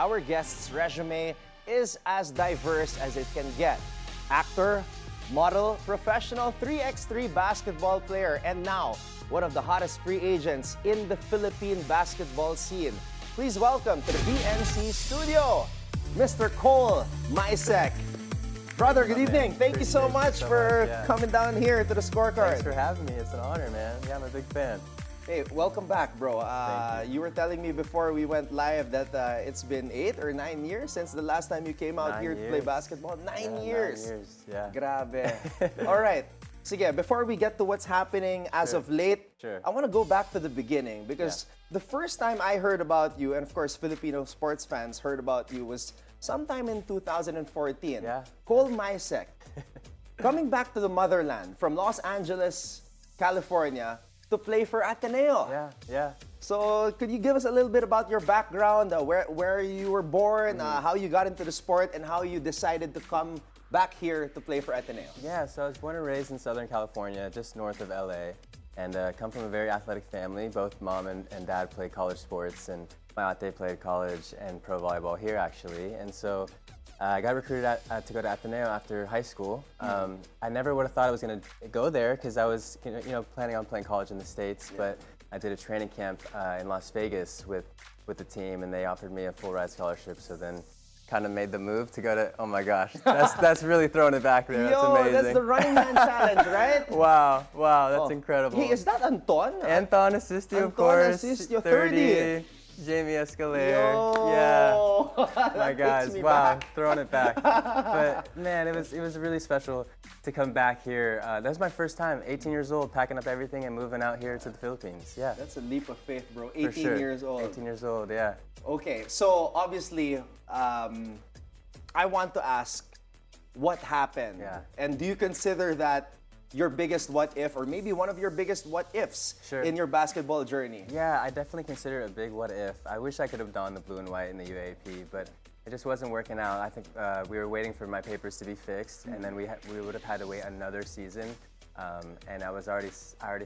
our guest's resume is as diverse as it can get. Actor, model, professional 3x3 basketball player, and now one of the hottest free agents in the Philippine basketball scene. Please welcome to the BNC studio, Mr. Cole Micek. Brother, good evening. Thank you so much for coming down here to the Scorecard. Thanks for having me. It's an honor, man. Yeah, I'm a big fan. Hey, welcome back, bro. Thank You were telling me before we went live that it's been 8 or 9 years since the last time you came out here to play basketball. 9 years. 9 years, yeah. Grabe. All right. Sige, before we get to what's happening as of late, I want to go back to the beginning because the first time I heard about you, and of course Filipino sports fans heard about you, was sometime in 2014. Cole Micek, coming back to the motherland from Los Angeles, California, to play for Ateneo. Yeah. So could you give us a little bit about your background, where you were born, how you got into the sport, and how you decided to come back here to play for Ateneo? Yeah, so I was born and raised in Southern California, just north of LA, and come from a very athletic family. Both mom and dad played college sports, and my ate played college and pro volleyball here, actually. And so I got recruited to go to Ateneo after high school. I never would have thought I was going to go there because I was planning on playing college in the States, but I did a training camp in Las Vegas with the team, and they offered me a full ride scholarship. So then kind of made the move to go to, oh my gosh, that's really throwing it back there. That's amazing. That's the Running Man Challenge, right? Wow, that's incredible. Hey, is that Anton? Anton Asistio, of course. Asistio, 30. Jamie Escalaire. Yo. Yeah. My guys, wow, throwing it back. But man, it was really special to come back here. That was my first time, 18 years old, packing up everything and moving out here to the Philippines. Yeah. That's a leap of faith, bro. 18 For sure. years old. 18 years old, yeah. Okay, so obviously, I want to ask, what happened? Yeah. And do you consider that your biggest what if, or maybe one of your biggest what ifs in your basketball journey? Yeah, I definitely consider it a big what if. I wish I could have donned the blue and white in the UAP, but it just wasn't working out. I think we were waiting for my papers to be fixed, and then we would have had to wait another season. And I already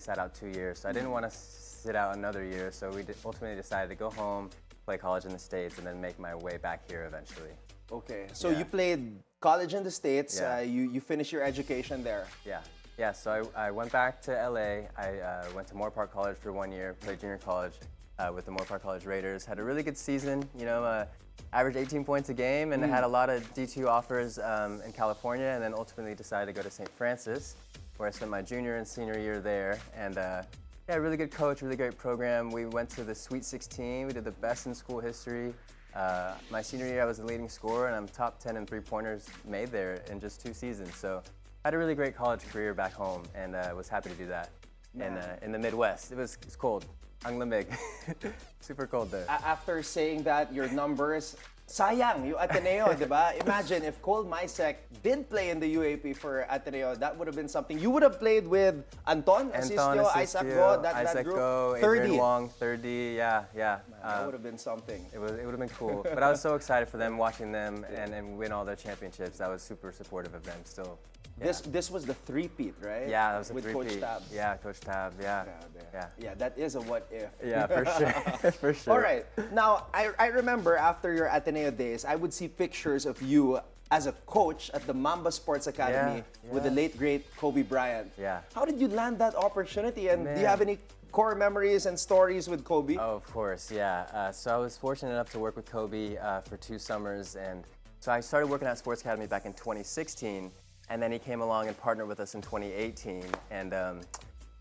sat out 2 years, so I didn't want to sit out another year. So we ultimately decided to go home, play college in the States, and then make my way back here eventually. Okay, so you played college in the States. You finished your education there. Yeah, so I went back to LA. I went to Moore Park College for 1 year, played junior college with the Moore Park College Raiders. Had a really good season, averaged 18 points a game, and had a lot of D2 offers in California, and then ultimately decided to go to St. Francis, where I spent my junior and senior year there. And really good coach, really great program. We went to the Sweet 16. We did the best in school history. My senior year, I was the leading scorer, and I'm top 10 in three-pointers made there in just 2 seasons. So I had a really great college career back home, and was happy to do that in the Midwest. It's cold. Ang lamig. Super cold there. After saying that, your numbers, sayang, yung Ateneo, di ba? Imagine if Cole Micek did play in the UAP for Ateneo, that would have been something. You would have played with Anton Asistio, Isaac Go, that group. Go, 30. Adrian Wong, 30, yeah. That would have been something. It would have been cool. But I was so excited for them, watching them and win all their championships. I was super supportive of them still. Yeah. This was the three-peat, right? Yeah, that was a with three-peat. Coach Tab. Yeah, Coach Tab, yeah. That is a what if. Yeah, for sure, for sure. All right, now I remember after your Ateneo days, I would see pictures of you as a coach at the Mamba Sports Academy with the late great Kobe Bryant. Yeah. How did you land that opportunity, and do you have any core memories and stories with Kobe? Oh, of course, yeah. So I was fortunate enough to work with Kobe for 2 summers, and so I started working at Sports Academy back in 2016. And then he came along and partnered with us in 2018. And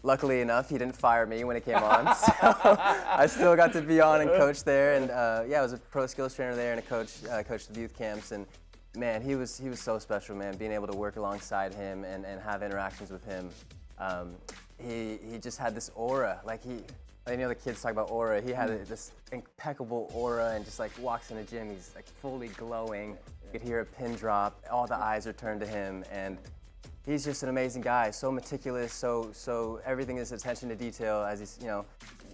luckily enough, he didn't fire me when it came on. So I still got to be on and coach there. And I was a pro skills trainer there and coached the youth camps. And man, he was so special, man. Being able to work alongside him and have interactions with him. He just had this aura. The kids talk about aura. He had this impeccable aura and just walks in the gym. He's fully glowing. You could hear a pin drop. All the eyes are turned to him, and he's just an amazing guy. So meticulous. So everything is attention to detail. As he's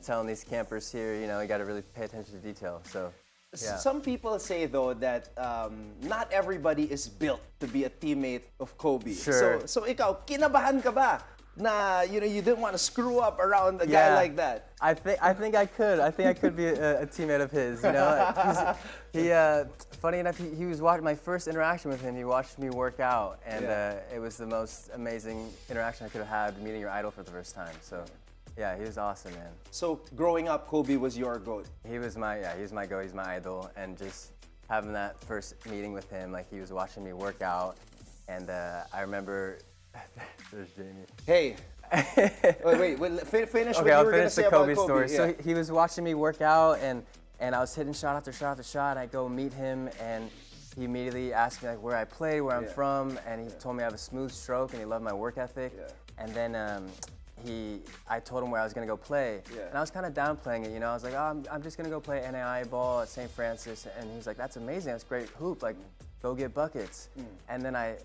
telling these campers here, you got to really pay attention to detail. So. Yeah. Some people say though that not everybody is built to be a teammate of Kobe. Sure. So ikaw, kinabahan ka ba na you didn't want to screw up around a guy like that? I think I could. I think I could be a teammate of his. You know, funny enough, he was watching my first interaction with him. He watched me work out, and it was the most amazing interaction I could have had, meeting your idol for the first time. So, yeah, he was awesome, man. So growing up, Kobe was your GOAT. He was my GOAT. He's my idol, and just having that first meeting with him, like he was watching me work out, and I remember. There's Jamie. Hey. wait, finish what I'll you were going to finish say the about Kobe Kobe. story. Yeah. So he was watching me work out, and I was hitting shot after shot after shot. I go meet him, and he immediately asked me like where I play, where I'm from, and he told me I have a smooth stroke, and he loved my work ethic. Yeah. And then I told him where I was going to go play, and I was kind of downplaying it. You know, I was like, oh, I'm just going to go play NAI ball at St. Francis, and he was like, that's amazing, that's great hoop, like go get buckets. And then I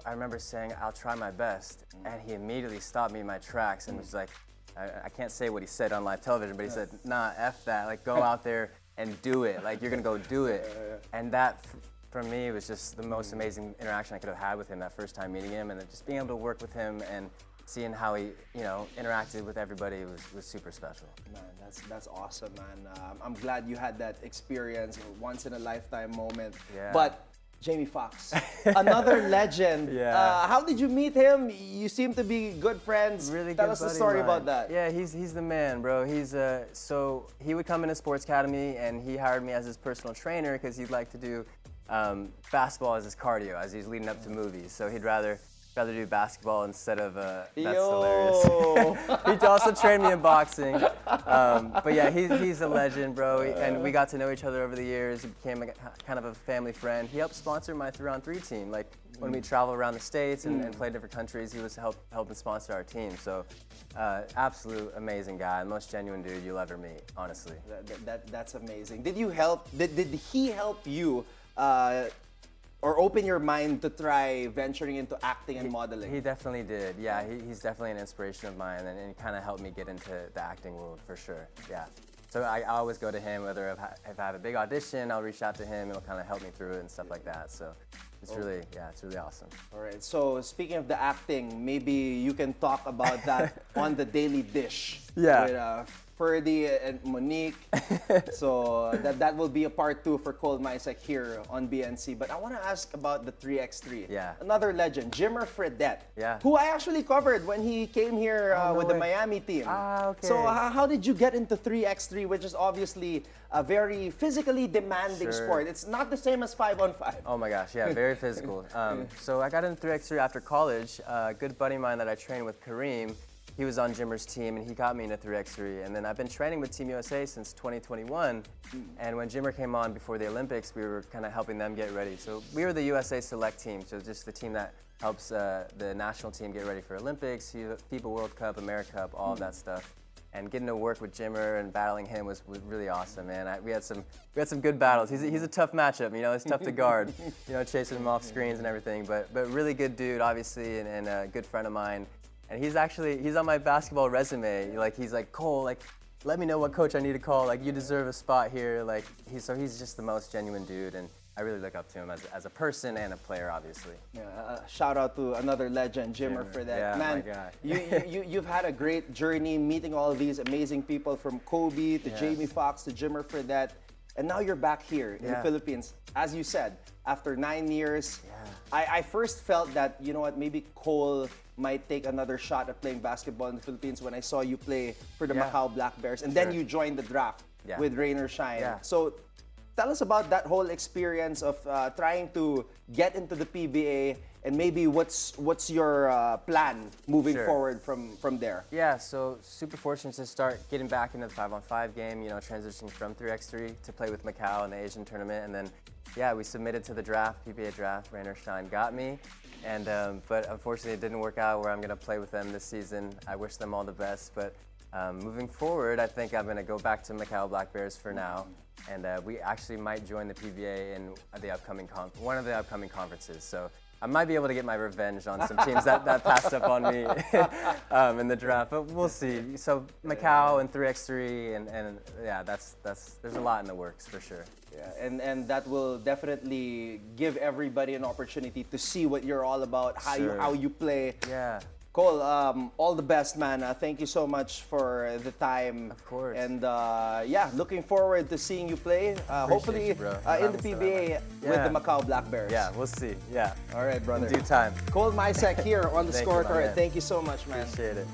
remember saying, I'll try my best. And he immediately stopped me in my tracks and was like, I can't say what he said on live television, but he said, nah, F that. Like, go out there and do it. Like, you're going to go do it. And that, for me, was just the most amazing interaction I could have had with him that first time meeting him. And then just being able to work with him and seeing how he, interacted with everybody was super special. Man, that's awesome, man. I'm glad you had that experience, once in a lifetime moment. Yeah. But Jamie Foxx, another legend. How did you meet him? You seem to be good friends. Really Tell good us the buddy story of mine. about that. Yeah, he's the man, bro. He's so he would come into Sports Academy and he hired me as his personal trainer because he'd like to do basketball as his cardio as he's leading up to movies. So he'd rather do basketball instead of that's hilarious. He also trained me in boxing. But yeah, he's a legend, bro. And we got to know each other over the years. He became kind of a family friend. He helped sponsor my 3-on-3 team. Like when we travel around the States and play different countries, he was helping sponsor our team. So absolute amazing guy, most genuine dude you'll ever meet, honestly. That's amazing. Did he help you or open your mind to try venturing into acting and modeling? He definitely did. Yeah, he's definitely an inspiration of mine, and he kind of helped me get into the acting world for sure. Yeah. So I always go to him, whether if I have a big audition, I'll reach out to him, and he'll kind of help me through it and stuff like that. So it's really awesome. All right. So speaking of the acting, maybe you can talk about that on the Daily Dish. Yeah. With Ferdy and Monique. So that will be a part 2 for Cole Micek here on BNC. But I want to ask about the 3x3. Yeah. Another legend, Jimmer Fredette. Yeah. Who I actually covered when he came here with the Miami team. Ah, okay. So how did you get into 3x3, which is obviously a very physically demanding sport? It's not the same as 5-on-5. Oh my gosh, yeah, very physical. So I got into 3x3 after college. A good buddy of mine that I trained with, Kareem, he was on Jimmer's team and he got me into 3x3. And then I've been training with Team USA since 2021. And when Jimmer came on before the Olympics, we were kind of helping them get ready. So we were the USA Select team, so just the team that helps the national team get ready for Olympics, FIBA World Cup, America Cup, all of that stuff. And getting to work with Jimmer and battling him was really awesome, man. We had some good battles. He's a tough matchup, it's tough to guard, chasing him off screens and everything. But really good dude, obviously, and a good friend of mine. And he's on my basketball resume. He's like, Cole, let me know what coach I need to call. You deserve a spot here. He's just the most genuine dude, and I really look up to him as a person and a player, obviously. Yeah, shout out to another legend, Jimmer, for that. Yeah, man, my guy. you've had a great journey meeting all of these amazing people, from Kobe to Jamie Foxx to Jimmer for that. And now you're back here in the Philippines. As you said, after 9 years, I first felt that, maybe Cole might take another shot at playing basketball in the Philippines when I saw you play for the Macau Black Bears. And then you joined the draft with Rain or Shine. Yeah. So tell us about that whole experience of trying to get into the PBA, and maybe what's your plan moving forward from there? Yeah, so super fortunate to start getting back into the 5-on-5 game, transitioning from 3x3 to play with Macau in the Asian tournament. And then, we submitted to the draft, PBA draft. Rain or Shine got me. And but unfortunately, it didn't work out where I'm going to play with them this season. I wish them all the best. But moving forward, I think I'm going to go back to Macau Black Bears for now. And we actually might join the PBA in the upcoming one of the upcoming conferences. So I might be able to get my revenge on some teams that passed up on me in the draft, but we'll see. So Macau and 3x3, and there's a lot in the works for sure. Yeah, and that will definitely give everybody an opportunity to see what you're all about, how you play. Yeah. Cole, all the best, man. Thank you so much for the time. Of course. And yeah, looking forward to seeing you play. Hopefully you, bro. in the PBA with the Macau Black Bears. Yeah, we'll see. Yeah. All right, brother. In due time. Cole Micek here on the Thank you, my Scorecard. man. Thank you so much, man. Appreciate it.